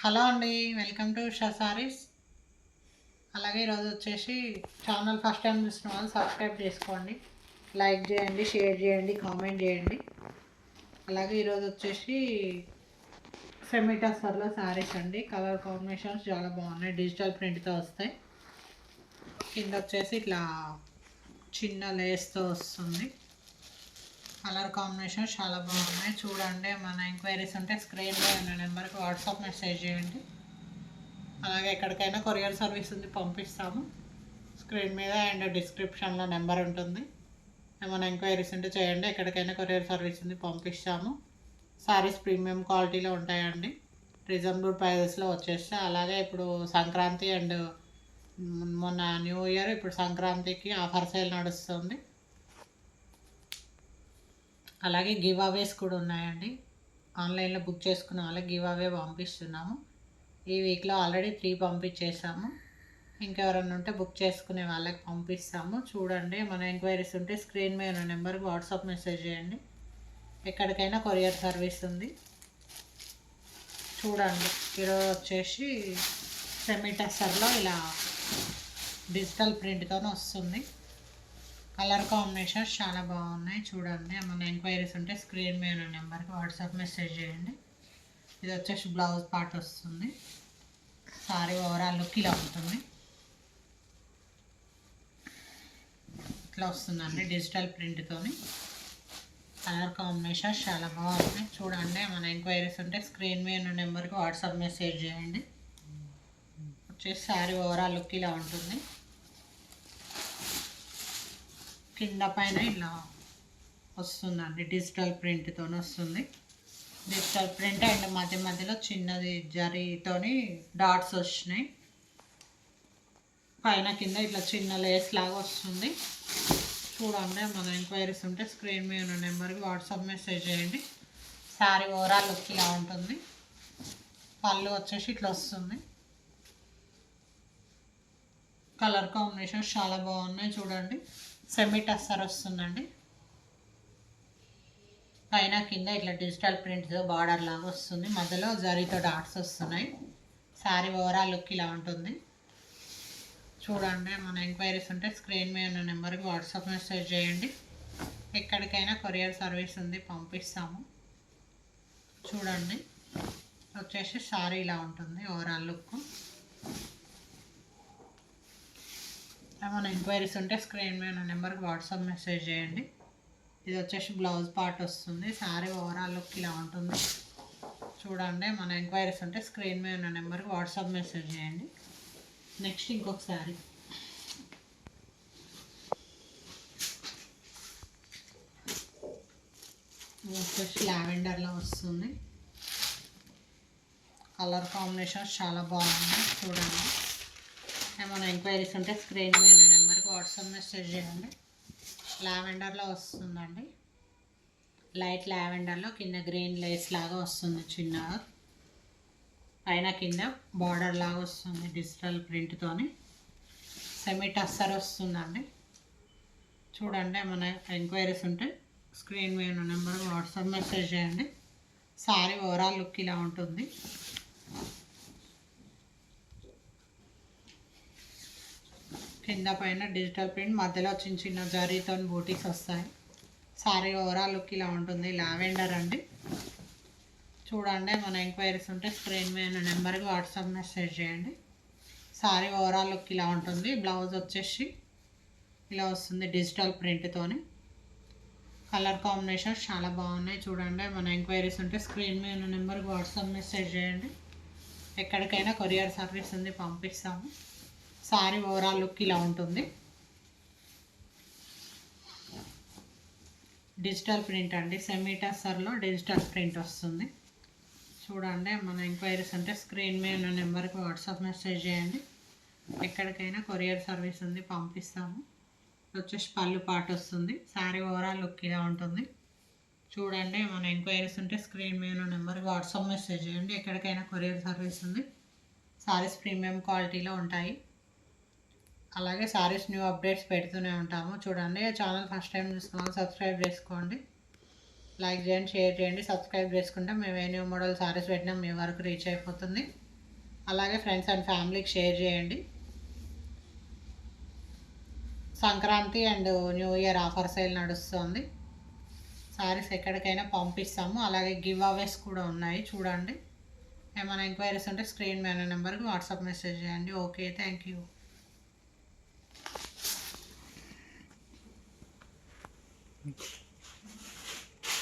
Hello అండి, welcome to Usha saris. అలాగే ఈరోజు వచ్చేసి ఛానల్ ఫస్ట్ టైం చూసిన వాళ్ళు సబ్స్క్రైబ్ చేసుకోండి, లైక్ చేయండి, షేర్ చేయండి, కామెంట్ చేయండి. అలాగే ఈరోజు వచ్చేసి సెమీ టస్సర్లో సారీస్ అండి. కలర్ కాంబినేషన్స్ చాలా బాగున్నాయి, డిజిటల్ ప్రింట్తో వస్తాయి. కింద వచ్చేసి ఇట్లా చిన్న లేస్తో వస్తుంది. కలర్ కాంబినేషన్ చాలా బాగున్నాయి, చూడండి. మన ఎంక్వైరీస్ ఉంటే స్క్రీన్లో ఉన్న నెంబర్కి వాట్సాప్ మెసేజ్ చేయండి. అలాగే ఎక్కడికైనా కొరియర్ సర్వీస్ ఉంది, పంపిస్తాము. స్క్రీన్ మీద అండ్ డిస్క్రిప్షన్లో నెంబర్ ఉంటుంది. ఏమైనా ఎంక్వైరీస్ ఉంటే చేయండి. ఎక్కడికైనా కొరియర్ సర్వీస్ ఉంది, పంపిస్తాము. సారీస్ ప్రీమియం క్వాలిటీలో ఉంటాయండి, రీజనబుల్ ప్రైజెస్లో వచ్చేస్తాయి. అలాగే ఇప్పుడు సంక్రాంతి అండ్ మొన్న న్యూ ఇయర్, ఇప్పుడు సంక్రాంతికి ఆఫర్ సేల్ నడుస్తుంది. అలాగే గివ్ అవేస్ కూడా ఉన్నాయండి. ఆన్లైన్లో బుక్ చేసుకున్న వాళ్ళకి గివ్ అవే పంపిస్తున్నాము. ఈ వీక్లో ఆల్రెడీ 3 పంపించేసాము. ఇంకెవరన్నా ఉంటే బుక్ చేసుకునే వాళ్ళకి పంపిస్తాము. చూడండి, మన ఎంక్వైరీస్ ఉంటే స్క్రీన్ మీద ఉన్న నెంబర్కి వాట్సాప్ మెసేజ్ చేయండి. ఎక్కడికైనా కొరియర్ సర్వీస్ ఉంది. చూడండి, ఈరోజు వచ్చేసి సెమీ టస్సర్లో ఇలా డిజిటల్ ప్రింట్తో వస్తుంది. కలర్ కాంబినేషన్స్ చాలా బాగున్నాయి, చూడండి. మన ఎంక్వైరీస్ ఉంటే స్క్రీన్ మీద ఉన్న నెంబర్కి వాట్సాప్ మెసేజ్ చేయండి. ఇది వచ్చేసి బ్లౌజ్ పార్ట్ వస్తుంది. సారీ ఓవరాల్ లుక్ ఇలా ఉంటుంది. ఇట్లా వస్తుందండి డిజిటల్ ప్రింట్తోని. కలర్ కాంబినేషన్స్ చాలా బాగున్నాయి, చూడండి. మన ఎంక్వైరీస్ ఉంటే స్క్రీన్ మీద ఉన్న నెంబర్కి వాట్సాప్ మెసేజ్ చేయండి. వచ్చేసి సారీ ఓవరాల్ లుక్ ఇలా ఉంటుంది. కింద పైన ఇలా వస్తుందండి, డిజిటల్ ప్రింట్తో వస్తుంది. డిజిటల్ ప్రింట్ అండ్ మధ్య మధ్యలో చిన్నది జరీతోని డాట్స్ వచ్చినాయి. పైన కింద ఇట్లా చిన్న లేస్ లాగా వస్తుంది. చూడండి, మన ఎంక్వైరీస్ ఉంటే స్క్రీన్ మీద ఉన్న నెంబర్కి వాట్సాప్ మెసేజ్ చేయండి. శారీ ఓవరాల్ లుక్ ఇలా ఉంటుంది. పళ్ళు వచ్చేసి ఇట్లా వస్తుంది. కలర్ కాంబినేషన్స్ చాలా బాగున్నాయి, చూడండి. సెమీ టస్సర్ వస్తుందండి. పైన కింద ఇట్లా డిజిటల్ ప్రింట్తో బార్డర్ లాగా వస్తుంది. మధ్యలో జరీతో డాట్స్ వస్తున్నాయి. శారీ ఓవరాల్ లుక్ ఇలా ఉంటుంది. చూడండి, మన ఎంక్వైరీస్ ఉంటే స్క్రీన్ మీద ఉన్న నెంబర్కి వాట్సాప్ మెసేజ్ చేయండి. ఎక్కడికైనా కొరియర్ సర్వీస్ ఉంది, పంపిస్తాము. చూడండి, వచ్చేసి శారీ ఇలా ఉంటుంది ఓవరాల్ లుక్. ఏమైనా ఎంక్వైరీస్ ఉంటే స్క్రీన్ మీద ఉన్న నెంబర్కి వాట్సాప్ మెసేజ్ చేయండి. ఇది వచ్చేసి బ్లౌజ్ పార్ట్ వస్తుంది. శారీ ఓవరాల్ లుక్ ఇలా ఉంటుంది. చూడండి, మన ఎంక్వైరీస్ ఉంటే స్క్రీన్ మీద ఉన్న నెంబర్కి వాట్సాప్ మెసేజ్ చేయండి. నెక్స్ట్ ఇంకొక శారీ. వచ్చేసి లావెండర్లో వస్తుంది. కలర్ కాంబినేషన్స్ చాలా బాగున్నాయి, చూడండి. ఏమైనా ఎంక్వైరీస్ ఉంటే స్క్రీన్ మీద ఉన్న నెంబర్కి వాట్సాప్ మెసేజ్ చేయండి. లావెండర్లో వస్తుందండి. లైట్ లావెండర్లో కింద గ్రీన్ లేస్ లాగా వస్తుంది చిన్నగా. పైన కింద బార్డర్ లాగా వస్తుంది డిజిటల్ ప్రింట్తోని. సెమీ టస్సర్ వస్తుందండి. చూడండి, మన ఎంక్వైరీస్ ఉంటే స్క్రీన్ మీద ఉన్న నెంబర్కి వాట్సాప్ మెసేజ్ చేయండి. సారీ ఓవరాల్ లుక్ ఇలా ఉంటుంది. కింద పైన డిజిటల్ ప్రింట్, మధ్యలో చిన్న చిన్న జరీతో బూటీస్ వస్తాయి. సారీ ఓవరాల్ లుక్ ఇలా ఉంటుంది. లావెండర్ అండి. చూడండి, మన ఎంక్వైరీస్ ఉంటే స్క్రీన్ మీద నెంబర్కి వాట్సాప్ మెసేజ్ చేయండి. సారీ ఓవరాల్ లుక్ ఇలా ఉంటుంది. బ్లౌజ్ వచ్చేసి ఇలా వస్తుంది డిజిటల్ ప్రింట్తోని. కలర్ కాంబినేషన్స్ చాలా బాగున్నాయి, చూడండి. మన ఎంక్వైరీస్ ఉంటే స్క్రీన్ మీద నెంబర్కి వాట్సాప్ మెసేజ్ చేయండి. ఎక్కడికైనా కొరియర్ సర్వీస్ ఉంది, పంపిస్తాము. సారీ ఓవరాల్ లుక్ ఇలా ఉంటుంది. డిజిటల్ ప్రింట్ అండి, సెమీ టస్సర్లో డిజిటల్ ప్రింట్ వస్తుంది. చూడండి, మన ఎంక్వైరీస్ అంటే స్క్రీన్ మీద ఉన్న నెంబర్కి వాట్సాప్ మెసేజ్ చేయండి. ఎక్కడికైనా కొరియర్ సర్వీస్ ఉంది, పంపిస్తాము. వచ్చేసి పళ్ళు పాట వస్తుంది. సారీ ఓవరాల్ లుక్ ఇలా ఉంటుంది. చూడండి, మన ఎంక్వైరీస్ ఉంటే స్క్రీన్ మీద ఉన్న నెంబర్కి వాట్సాప్ మెసేజ్ చేయండి. ఎక్కడికైనా కొరియర్ సర్వీస్ ఉంది. సారీస్ ప్రీమియం క్వాలిటీలో ఉంటాయి. అలాగే సారీస్ న్యూ అప్డేట్స్ పెడుతూనే ఉంటాము. చూడండి, ఛానల్ ఫస్ట్ టైం చూసుకున్నాము, సబ్స్క్రైబ్ చేసుకోండి, లైక్ చేయండి, షేర్ చేయండి. సబ్స్క్రైబ్ చేసుకుంటే మేము ఏ న్యూ మోడల్ సారీస్ పెట్టినా మీ వరకు రీచ్ అయిపోతుంది. అలాగే ఫ్రెండ్స్ అండ్ ఫ్యామిలీకి షేర్ చేయండి. Sankranti and new year offer sale నడుస్తుంది. సారీస్ ఎక్కడికైనా పంపిస్తాము. అలాగే గివ్ అవేస్ కూడా ఉన్నాయి, చూడండి. ఏమైనా ఎంక్వైరీస్ ఉంటే స్క్రీన్ మీద నెంబర్కి వాట్సాప్ మెసేజ్ చేయండి. Okay, thank you.